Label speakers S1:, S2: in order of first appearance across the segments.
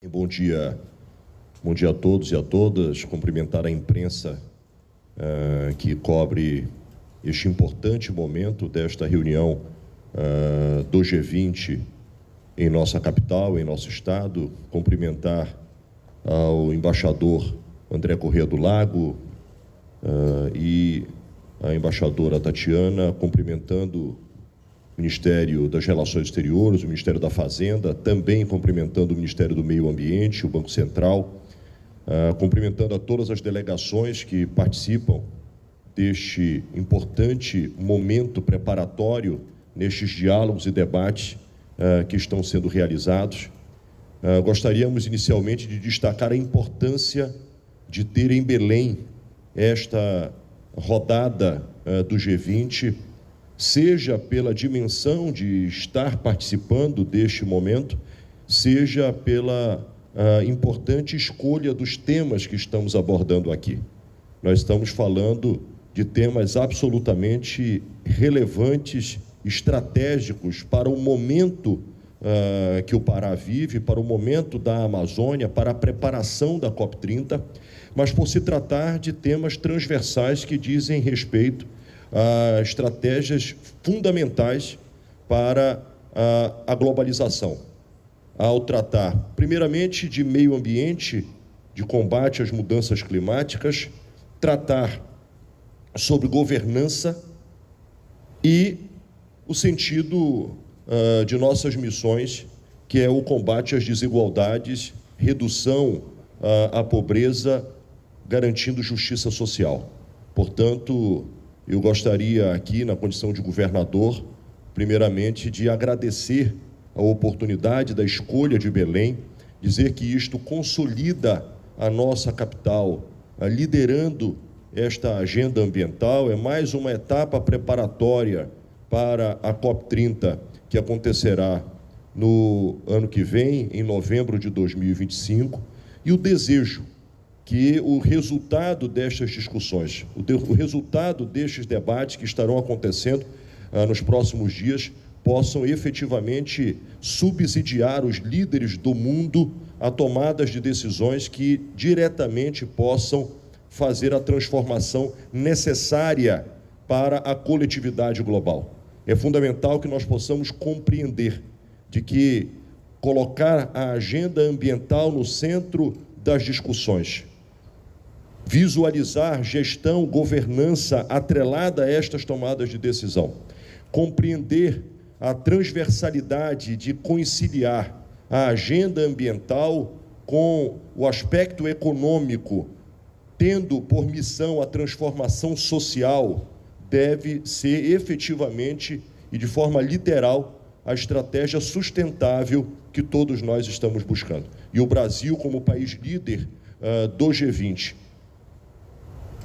S1: Bom dia a todos e a todas. Cumprimentar a imprensa que cobre este importante momento desta reunião do G20 em nossa capital, em nosso estado. Cumprimentar ao embaixador André Corrêa do Lago e a embaixadora Tatiana, cumprimentando o Ministério das Relações Exteriores, o Ministério da Fazenda, também cumprimentando o Ministério do Meio Ambiente, o Banco Central, cumprimentando a todas as delegações que participam deste importante momento preparatório nestes diálogos e debates que estão sendo realizados. Gostaríamos inicialmente de destacar a importância de ter em Belém esta rodada do G20, seja pela dimensão de estar participando deste momento, seja pela importante escolha dos temas que estamos abordando aqui. Nós estamos falando de temas absolutamente relevantes, estratégicos para o momento que o Pará vive, para o momento da Amazônia, para a preparação da COP30, mas por se tratar de temas transversais que dizem respeito a estratégias fundamentais para a globalização. Ao tratar, primeiramente, de meio ambiente, de combate às mudanças climáticas, tratar sobre governança e o sentido de nossas missões, que é o combate às desigualdades, redução à pobreza, garantindo justiça social. Portanto, eu gostaria aqui, na condição de governador, primeiramente, de agradecer a oportunidade da escolha de Belém, dizer que isto consolida a nossa capital, liderando esta agenda ambiental. É mais uma etapa preparatória para a COP30, que acontecerá no ano que vem, em novembro de 2025, e o desejo que o resultado destas discussões, o resultado destes debates que estarão acontecendo nos próximos dias, possam efetivamente subsidiar os líderes do mundo a tomadas de decisões que diretamente possam fazer a transformação necessária para a coletividade global. É fundamental que nós possamos compreender de que colocar a agenda ambiental no centro das discussões, visualizar gestão, governança atrelada a estas tomadas de decisão, compreender a transversalidade de conciliar a agenda ambiental com o aspecto econômico, tendo por missão a transformação social, deve ser efetivamente e de forma literal a estratégia sustentável que todos nós estamos buscando. E o Brasil, como país líder do G20,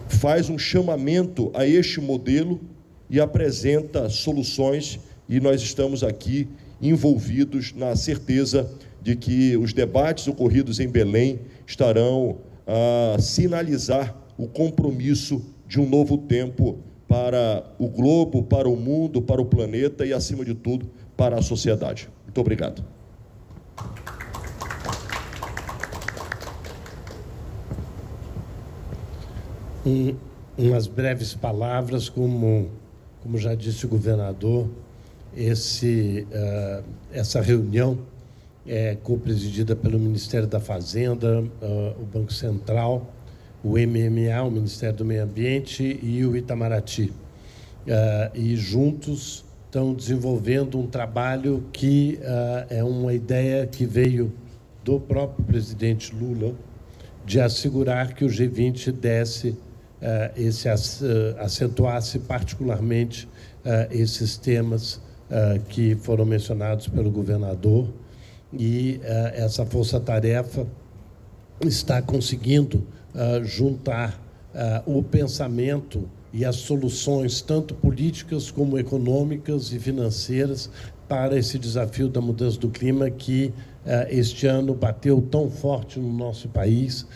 S1: faz um chamamento a este modelo e apresenta soluções, e nós estamos aqui envolvidos na certeza de que os debates ocorridos em Belém estarão a sinalizar o compromisso de um novo tempo para o globo, para o mundo, para o planeta e, acima de tudo, para a sociedade. Muito obrigado.
S2: Umas breves palavras, como já disse o governador, essa reunião é co-presidida pelo Ministério da Fazenda, o Banco Central, o MMA, o Ministério do Meio Ambiente e o Itamaraty. E juntos estão desenvolvendo um trabalho que é uma ideia que veio do próprio presidente Lula, de assegurar que o G20 acentuasse particularmente esses temas que foram mencionados pelo governador, e essa força-tarefa está conseguindo juntar o pensamento e as soluções, tanto políticas como econômicas e financeiras, para esse desafio da mudança do clima que este ano bateu tão forte no nosso país,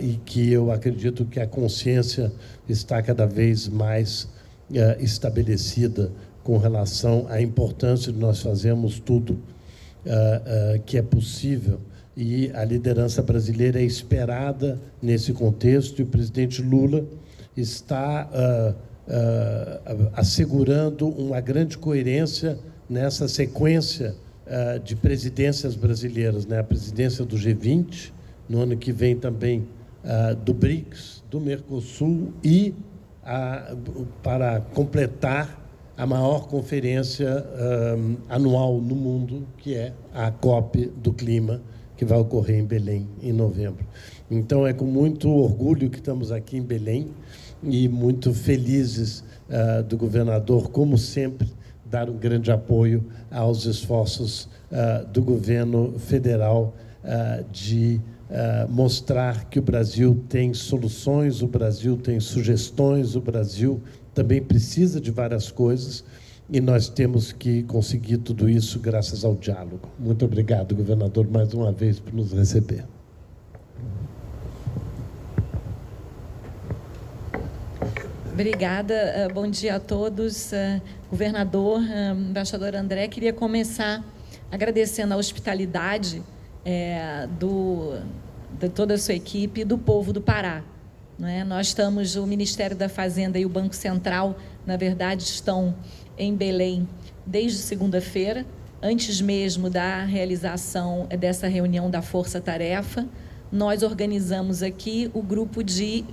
S2: e que eu acredito que a consciência está cada vez mais estabelecida com relação à importância de nós fazermos tudo que é possível e a liderança brasileira é esperada nesse contexto, e o presidente Lula está assegurando uma grande coerência nessa sequência de presidências brasileiras, né? A presidência do G20, no ano que vem também do BRICS, do Mercosul e, para completar, a maior conferência anual no mundo, que é a COP do Clima, que vai ocorrer em Belém, em novembro. Então, é com muito orgulho que estamos aqui em Belém e muito felizes do governador, como sempre, dar um grande apoio aos esforços do governo federal de mostrar que o Brasil tem soluções, o Brasil tem sugestões, o Brasil também precisa de várias coisas, e nós temos que conseguir tudo isso graças ao diálogo. Muito obrigado, governador, mais uma vez, por nos receber.
S3: Obrigada. Bom dia a todos. Governador, embaixador André, queria começar agradecendo a hospitalidade de toda a sua equipe e do povo do Pará. Nós estamos, o Ministério da Fazenda e o Banco Central, na verdade, estão em Belém desde segunda-feira, antes mesmo da realização dessa reunião da Força Tarefa. Nós organizamos aqui o grupo de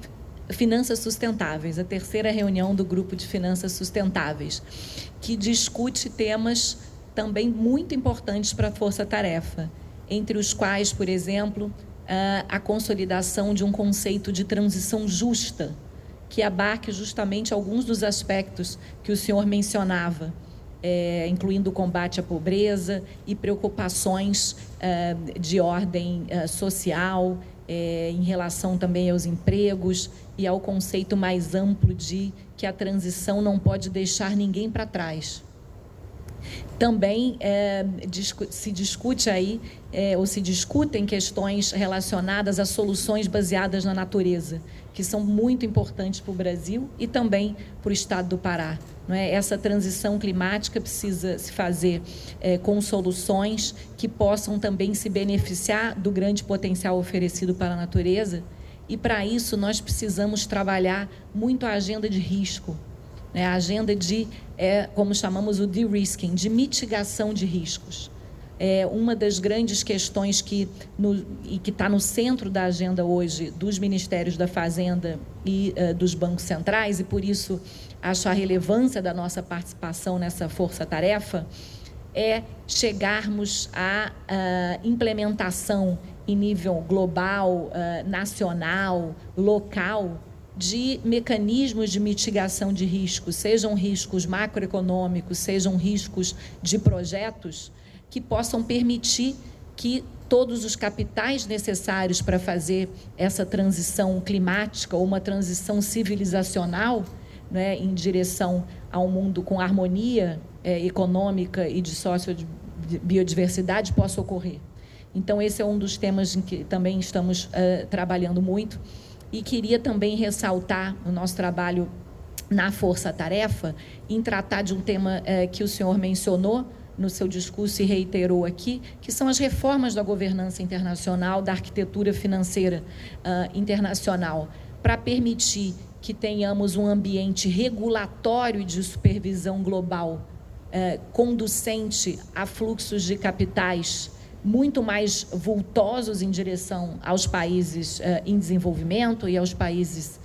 S3: Finanças Sustentáveis, a terceira reunião do grupo de Finanças Sustentáveis, que discute temas também muito importantes para a Força Tarefa, entre os quais, por exemplo, a consolidação de um conceito de transição justa, que abarque justamente alguns dos aspectos que o senhor mencionava, incluindo o combate à pobreza e preocupações de ordem social, em relação também aos empregos e ao conceito mais amplo de que a transição não pode deixar ninguém para trás. Também se discute aí, ou se discutem questões relacionadas a soluções baseadas na natureza, que são muito importantes para o Brasil e também para o estado do Pará. Essa transição climática precisa se fazer com soluções que possam também se beneficiar do grande potencial oferecido para a natureza, e para isso nós precisamos trabalhar muito a agenda de risco, a agenda de, como chamamos o de-risking, de mitigação de riscos. Uma das grandes questões que está no centro da agenda hoje dos Ministérios da Fazenda e dos bancos centrais, e por isso acho a relevância da nossa participação nessa força-tarefa, é chegarmos à implementação em nível global, nacional, local, de mecanismos de mitigação de riscos, sejam riscos macroeconômicos, sejam riscos de projetos, que possam permitir que todos os capitais necessários para fazer essa transição climática ou uma transição civilizacional, em direção a um mundo com harmonia econômica e de biodiversidade possa ocorrer. Então, esse é um dos temas em que também estamos trabalhando muito. E queria também ressaltar o nosso trabalho na Força-Tarefa em tratar de um tema que o senhor mencionou no seu discurso e reiterou aqui, que são as reformas da governança internacional, da arquitetura financeira internacional, para permitir que tenhamos um ambiente regulatório de supervisão global conducente a fluxos de capitais muito mais vultosos em direção aos países em desenvolvimento e aos países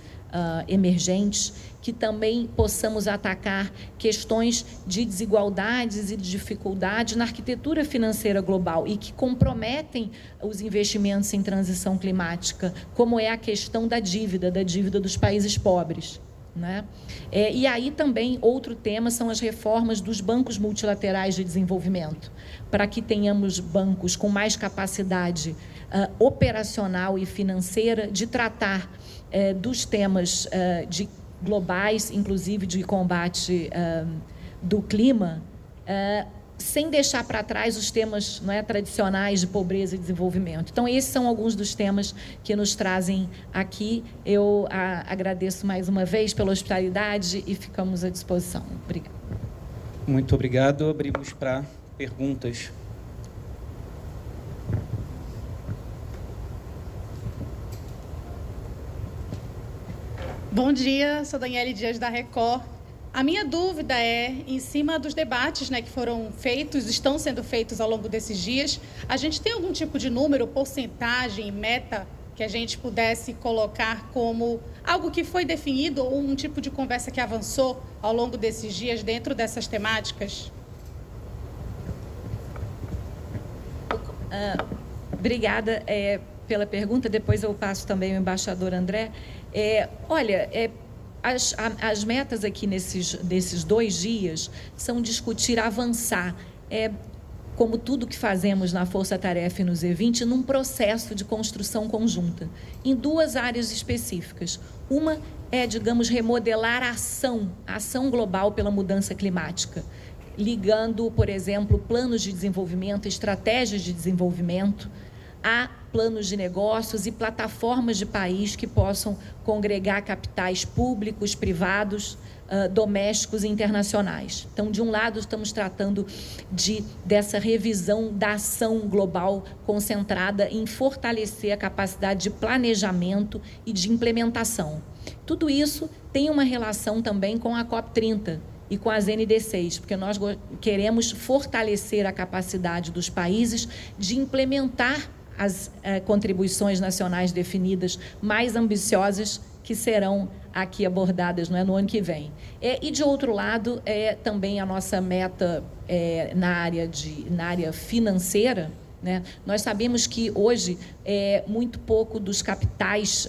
S3: emergentes, que também possamos atacar questões de desigualdades e de dificuldade na arquitetura financeira global e que comprometem os investimentos em transição climática, como é a questão da dívida dos países pobres. E aí também outro tema são as reformas dos bancos multilaterais de desenvolvimento, para que tenhamos bancos com mais capacidade operacional e financeira de tratar dos temas globais, inclusive de combate do clima, sem deixar para trás os temas tradicionais de pobreza e desenvolvimento. Então, esses são alguns dos temas que nos trazem aqui. Eu agradeço mais uma vez pela hospitalidade e ficamos à disposição. Obrigada.
S4: Muito obrigado. Abrimos para perguntas. Bom dia, sou Daniele Dias da Record. A minha dúvida é, em cima dos debates, né, que foram feitos, estão sendo feitos ao longo desses dias, a gente tem algum tipo de número, porcentagem, meta, que a gente pudesse colocar como algo que foi definido ou um tipo de conversa que avançou ao longo desses dias dentro dessas temáticas?
S3: Obrigada pela pergunta. Depois eu passo também ao embaixador André. As metas aqui desses 2 dias são discutir, avançar, como tudo que fazemos na Força Tarefa e no Z20, num processo de construção conjunta, em 2 áreas específicas. Uma é, digamos, remodelar a ação global pela mudança climática, ligando, por exemplo, planos de desenvolvimento, estratégias de desenvolvimento, a planos de negócios e plataformas de país que possam congregar capitais públicos, privados, domésticos e internacionais. Então, de um lado, estamos tratando dessa revisão da ação global concentrada em fortalecer a capacidade de planejamento e de implementação. Tudo isso tem uma relação também com a COP30 e com as NDCs, porque nós queremos fortalecer a capacidade dos países de implementar as contribuições nacionais definidas mais ambiciosas que serão aqui abordadas, no ano que vem. E, de outro lado, também a nossa meta na área financeira, né? Nós sabemos que hoje muito pouco dos capitais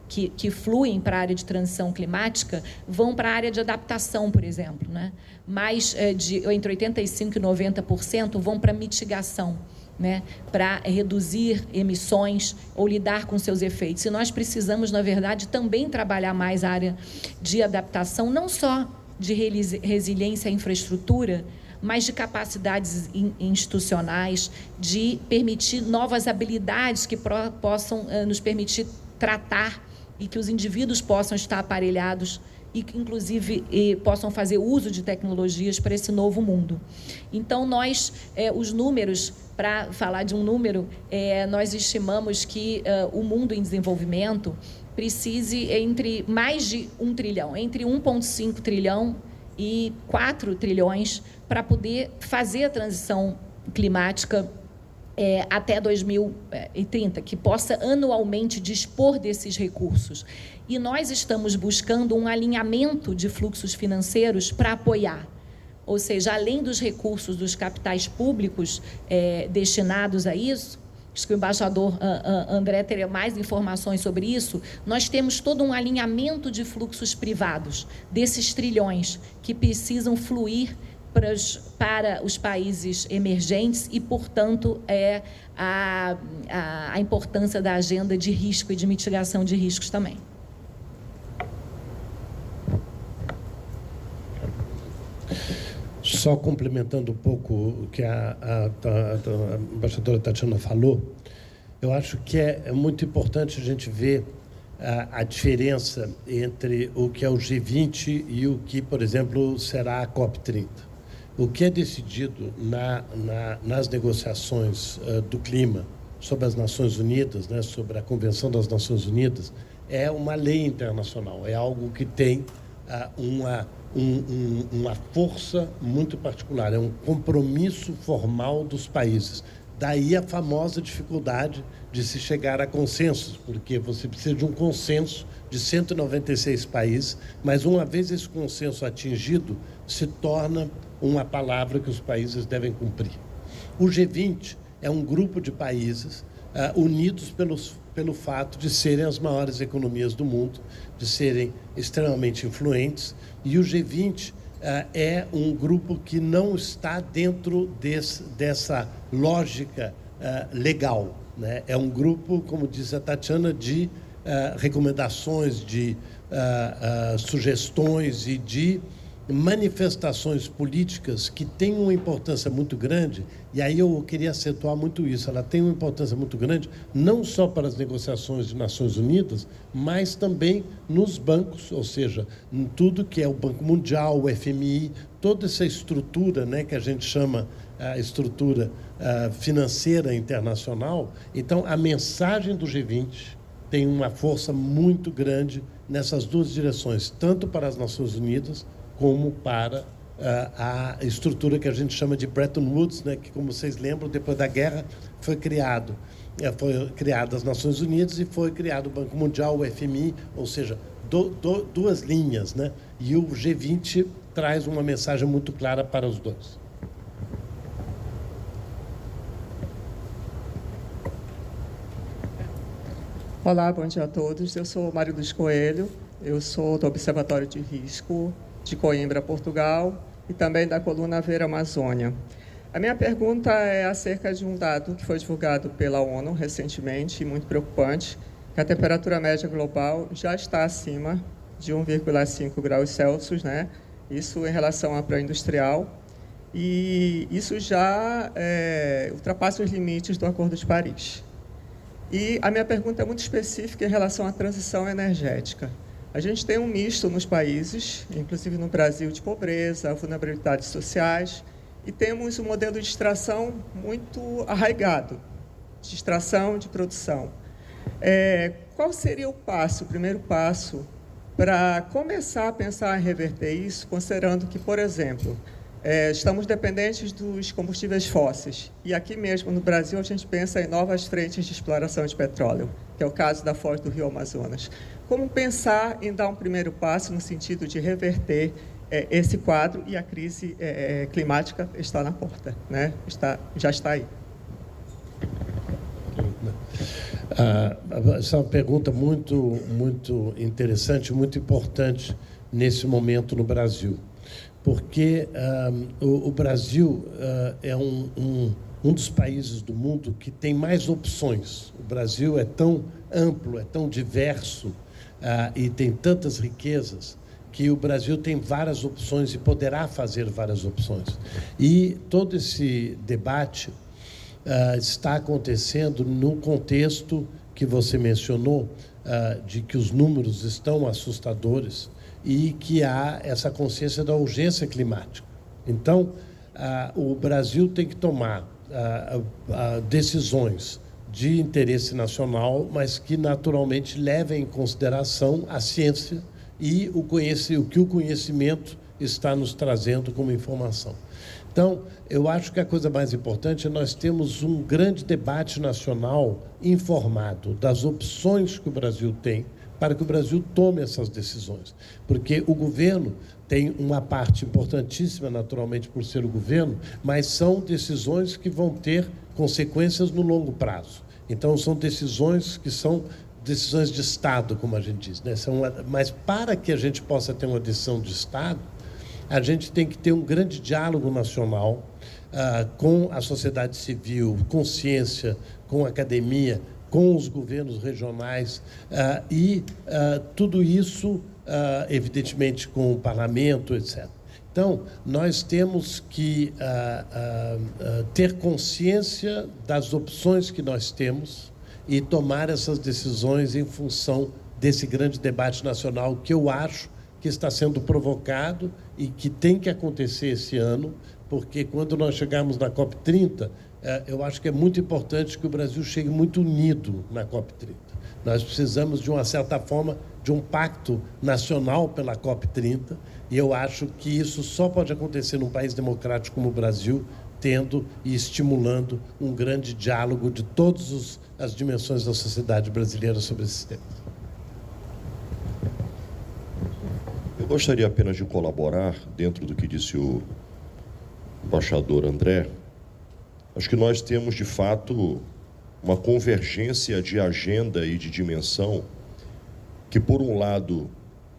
S3: que fluem para a área de transição climática vão para a área de adaptação, por exemplo, né? Mais entre 85% e 90% vão para mitigação, né, para reduzir emissões ou lidar com seus efeitos. E nós precisamos, na verdade, também trabalhar mais a área de adaptação, não só de resiliência à infraestrutura, mas de capacidades institucionais, de permitir novas habilidades que possam nos permitir tratar e que os indivíduos possam estar aparelhados e que, inclusive, possam fazer uso de tecnologias para esse novo mundo. Então, os números, para falar de um número, nós estimamos que o mundo em desenvolvimento precise entre mais de 1 trilhão, entre 1,5 trilhão e 4 trilhões, para poder fazer a transição climática até 2030, que possa anualmente dispor desses recursos. E nós estamos buscando um alinhamento de fluxos financeiros para apoiar. Ou seja, além dos recursos dos capitais públicos destinados a isso, acho que o embaixador André teria mais informações sobre isso, nós temos todo um alinhamento de fluxos privados, desses trilhões que precisam fluir para os países emergentes e, portanto, a importância da agenda de risco e de mitigação de riscos também.
S2: Só complementando um pouco o que a embaixadora Tatiana falou, eu acho que é muito importante a gente ver a diferença entre o que é o G20 e o que, por exemplo, será a COP30. O que é decidido nas negociações do clima sobre as Nações Unidas, né, sobre a Convenção das Nações Unidas, é uma lei internacional, é algo que tem uma força muito particular, é um compromisso formal dos países. Daí a famosa dificuldade de se chegar a consensos, porque você precisa de um consenso de 196 países, mas uma vez esse consenso atingido, se torna uma palavra que os países devem cumprir. O G20 é um grupo de países unidos pelo fato de serem as maiores economias do mundo, de serem extremamente influentes, e o G20 é um grupo que não está dentro dessa lógica legal, né? É um grupo, como diz a Tatiana, de recomendações, de sugestões e de manifestações políticas que têm uma importância muito grande, e aí eu queria acentuar muito isso, ela tem uma importância muito grande, não só para as negociações de Nações Unidas, mas também nos bancos, ou seja, em tudo que é o Banco Mundial, o FMI, toda essa estrutura, né, que a gente chama a estrutura financeira internacional. Então, a mensagem do G20 tem uma força muito grande nessas duas direções, tanto para as Nações Unidas como para a estrutura que a gente chama de Bretton Woods, né, que, como vocês lembram, depois da guerra foi criado as Nações Unidas e foi criado o Banco Mundial, o FMI, ou seja, duas linhas, né? E o G20 traz uma mensagem muito clara para os dois.
S5: Olá, bom dia a todos. Eu sou Mário Luiz Coelho, eu sou do Observatório de Risco de Coimbra, Portugal, e também da coluna Ver Amazônia. A minha pergunta é acerca de um dado que foi divulgado pela ONU recentemente, e muito preocupante, que a temperatura média global já está acima de 1,5 graus Celsius, né? Isso em relação à pré-industrial, e isso já ultrapassa os limites do Acordo de Paris. E a minha pergunta é muito específica em relação à transição energética. A gente tem um misto nos países, inclusive no Brasil, de pobreza, vulnerabilidades sociais, e temos um modelo de extração muito arraigado, de extração, de produção. Qual seria o primeiro passo, para começar a pensar em reverter isso, considerando que, por exemplo, estamos dependentes dos combustíveis fósseis. E aqui mesmo, no Brasil, a gente pensa em novas frentes de exploração de petróleo, que é o caso da foz do Rio Amazonas. Como pensar em dar um primeiro passo no sentido de reverter esse quadro, e a crise climática está na porta, né? Já está aí.
S2: Essa é uma pergunta muito, muito interessante, muito importante nesse momento no Brasil. Porque o Brasil é um dos países do mundo que tem mais opções. O Brasil é tão amplo, é tão diverso e tem tantas riquezas que o Brasil tem várias opções e poderá fazer várias opções. E todo esse debate está acontecendo no contexto que você mencionou, de que os números estão assustadores, e que há essa consciência da urgência climática. Então, o Brasil tem que tomar decisões de interesse nacional, mas que naturalmente levem em consideração a ciência e o que o conhecimento está nos trazendo como informação. Então, eu acho que a coisa mais importante é nós termos um grande debate nacional informado das opções que o Brasil tem, para que o Brasil tome essas decisões. Porque o governo tem uma parte importantíssima, naturalmente, por ser o governo, mas são decisões que vão ter consequências no longo prazo. Então, são decisões que são decisões de Estado, como a gente diz, né? Mas para que a gente possa ter uma decisão de Estado, a gente tem que ter um grande diálogo nacional com a sociedade civil, com ciência, com a academia, com os governos regionais e tudo isso, evidentemente, com o parlamento, etc. Então, nós temos que ter consciência das opções que nós temos e tomar essas decisões em função desse grande debate nacional que eu acho que está sendo provocado e que tem que acontecer esse ano, porque quando nós chegarmos na COP30, eu acho que é muito importante que o Brasil chegue muito unido na COP30. Nós precisamos, de uma certa forma, de um pacto nacional pela COP30, e eu acho que isso só pode acontecer num país democrático como o Brasil, tendo e estimulando um grande diálogo de todas as dimensões da sociedade brasileira sobre esses temas.
S1: Eu gostaria apenas de colaborar dentro do que disse o embaixador André. Acho que nós temos, de fato, uma convergência de agenda e de dimensão que, por um lado,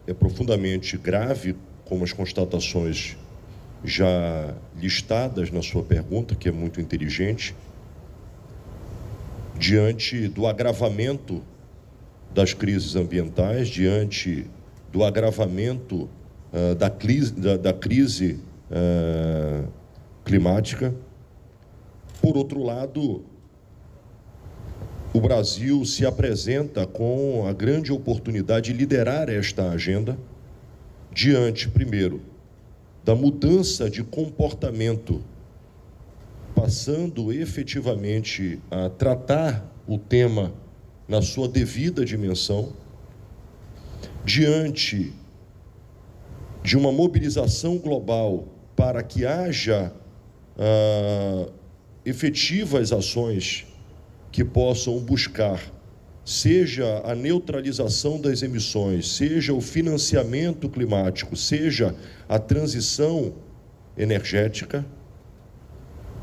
S1: é profundamente grave, como as constatações já listadas na sua pergunta, que é muito inteligente, diante do agravamento das crises ambientais, diante do agravamento da crise climática. Por outro lado, o Brasil se apresenta com a grande oportunidade de liderar esta agenda diante, primeiro, da mudança de comportamento, passando efetivamente a tratar o tema na sua devida dimensão, diante de uma mobilização global para que haja efetivas ações que possam buscar, seja a neutralização das emissões, seja o financiamento climático, seja a transição energética,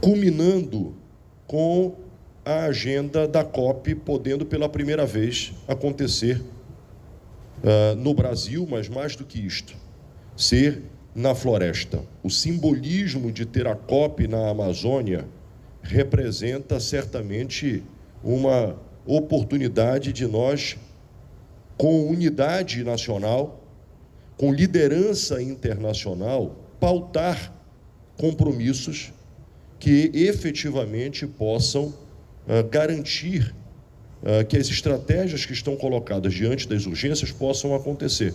S1: culminando com a agenda da COP, podendo pela primeira vez acontecer no Brasil, mas mais do que isto, ser na floresta. O simbolismo de ter a COP na Amazônia representa certamente uma oportunidade de nós, com unidade nacional, com liderança internacional, pautar compromissos que efetivamente possam garantir que as estratégias que estão colocadas diante das urgências possam acontecer.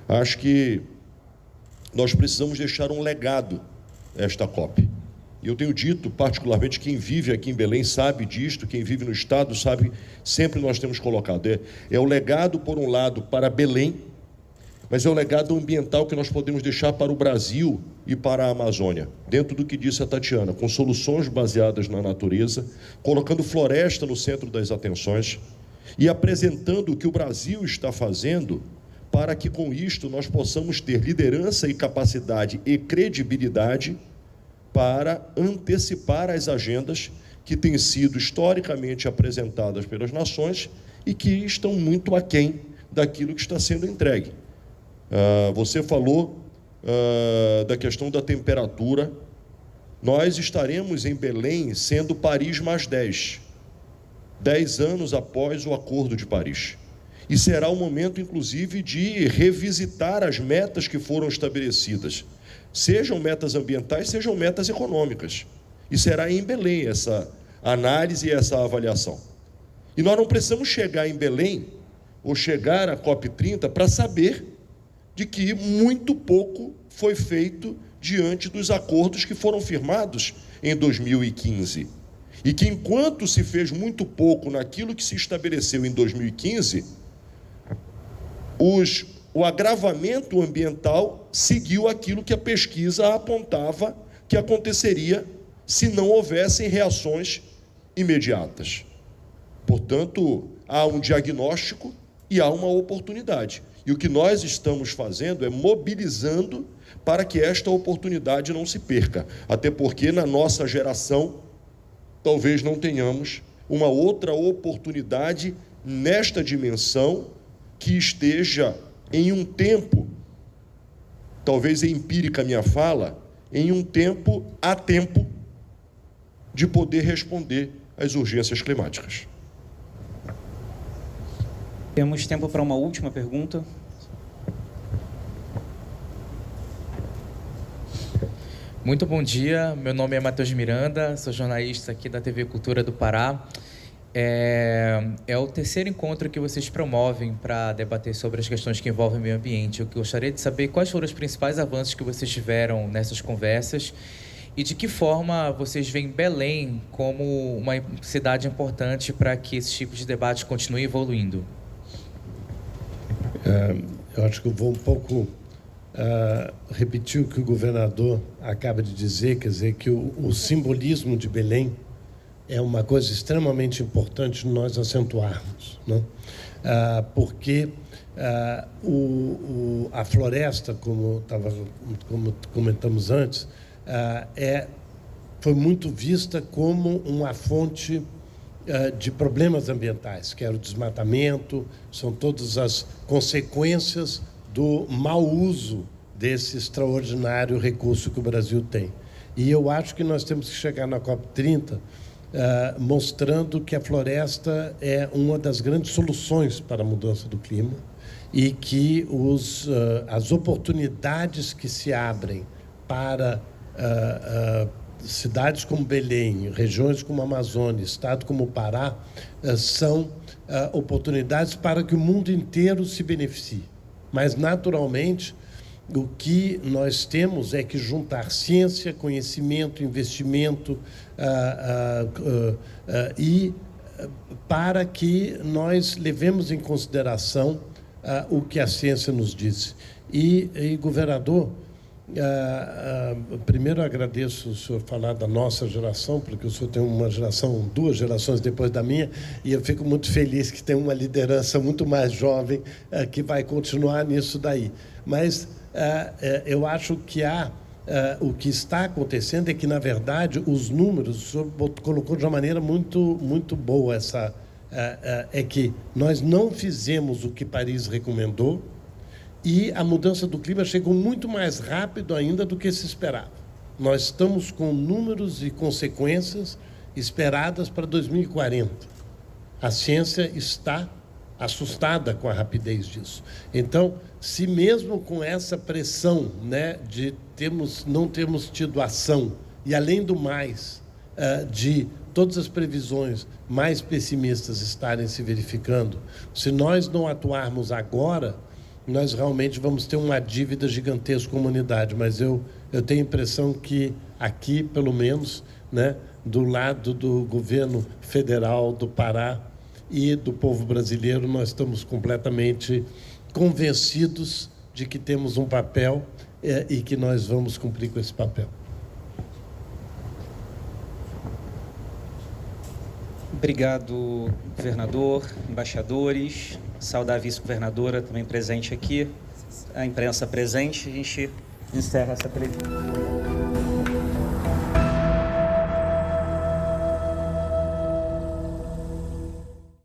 S1: Acho que nós precisamos deixar um legado a esta COP. E eu tenho dito, particularmente, quem vive aqui em Belém sabe disto, quem vive no Estado sabe, sempre nós temos colocado. É o legado, por um lado, para Belém, mas é o legado ambiental que nós podemos deixar para o Brasil e para a Amazônia, dentro do que disse a Tatiana, com soluções baseadas na natureza, colocando floresta no centro das atenções e apresentando o que o Brasil está fazendo para que, com isto, nós possamos ter liderança e capacidade e credibilidade para antecipar as agendas que têm sido historicamente apresentadas pelas nações e que estão muito aquém daquilo que está sendo entregue. Você falou da questão da temperatura. Nós estaremos em Belém sendo Paris mais 10 anos após o Acordo de Paris. E será o momento, inclusive, de revisitar as metas que foram estabelecidas, sejam metas ambientais, sejam metas econômicas. E será em Belém essa análise e essa avaliação. E nós não precisamos chegar em Belém ou chegar à COP30 para saber de que muito pouco foi feito diante dos acordos que foram firmados em 2015. E que, enquanto se fez muito pouco naquilo que se estabeleceu em 2015, o agravamento ambiental seguiu aquilo que a pesquisa apontava que aconteceria se não houvessem reações imediatas. Portanto, há um diagnóstico e há uma oportunidade. E o que nós estamos fazendo é mobilizando para que esta oportunidade não se perca. Até porque, na nossa geração, talvez não tenhamos uma outra oportunidade nesta dimensão que esteja em um tempo, talvez é empírica a minha fala, em um tempo, há tempo de poder responder às urgências climáticas.
S6: Temos tempo para uma última pergunta.
S7: Muito bom dia, meu nome é Matheus Miranda, sou jornalista aqui da TV Cultura do Pará. É o terceiro encontro que vocês promovem para debater sobre as questões que envolvem o meio ambiente. Eu gostaria de saber quais foram os principais avanços que vocês tiveram nessas conversas e de que forma vocês veem Belém como uma cidade importante para que esse tipo de debate continue evoluindo.
S2: Eu acho que eu vou um pouco repetir o que o governador acaba de dizer, quer dizer, que o simbolismo de Belém é uma coisa extremamente importante nós acentuarmos, né? Porque a floresta, como comentamos antes, foi muito vista como uma fonte de problemas ambientais, que era o desmatamento, são todas as consequências do mau uso desse extraordinário recurso que o Brasil tem. E eu acho que nós temos que chegar na COP30 mostrando que a floresta é uma das grandes soluções para a mudança do clima e que as oportunidades que se abrem para cidades como Belém, regiões como a Amazônia, estado como o Pará, são oportunidades para que o mundo inteiro se beneficie. Mas, naturalmente, o que nós temos é que juntar ciência, conhecimento, investimento e para que nós levemos em consideração o que a ciência nos disse. E governador, primeiro agradeço o senhor falar da nossa geração, porque o senhor tem uma geração, 2 gerações depois da minha, e eu fico muito feliz que tem uma liderança muito mais jovem que vai continuar nisso daí. Mas eu acho que o que está acontecendo é que, na verdade, os números, o senhor colocou de uma maneira muito, muito boa é que nós não fizemos o que Paris recomendou, e a mudança do clima chegou muito mais rápido ainda do que se esperava. Nós estamos com números e consequências esperadas para 2040. A ciência está assustada com a rapidez disso. Então, se mesmo com essa pressão, né, de não termos tido ação, e além do mais, de todas as previsões mais pessimistas estarem se verificando, se nós não atuarmos agora, nós realmente vamos ter uma dívida gigantesca com a humanidade. Mas eu tenho a impressão que aqui, pelo menos, né, do lado do governo federal do Pará e do povo brasileiro, nós estamos completamente convencidos de que temos um papel e que nós vamos cumprir com esse papel.
S6: Obrigado, governador, embaixadores, saudar a vice-governadora também presente aqui, a imprensa presente. A gente encerra essa entrevista.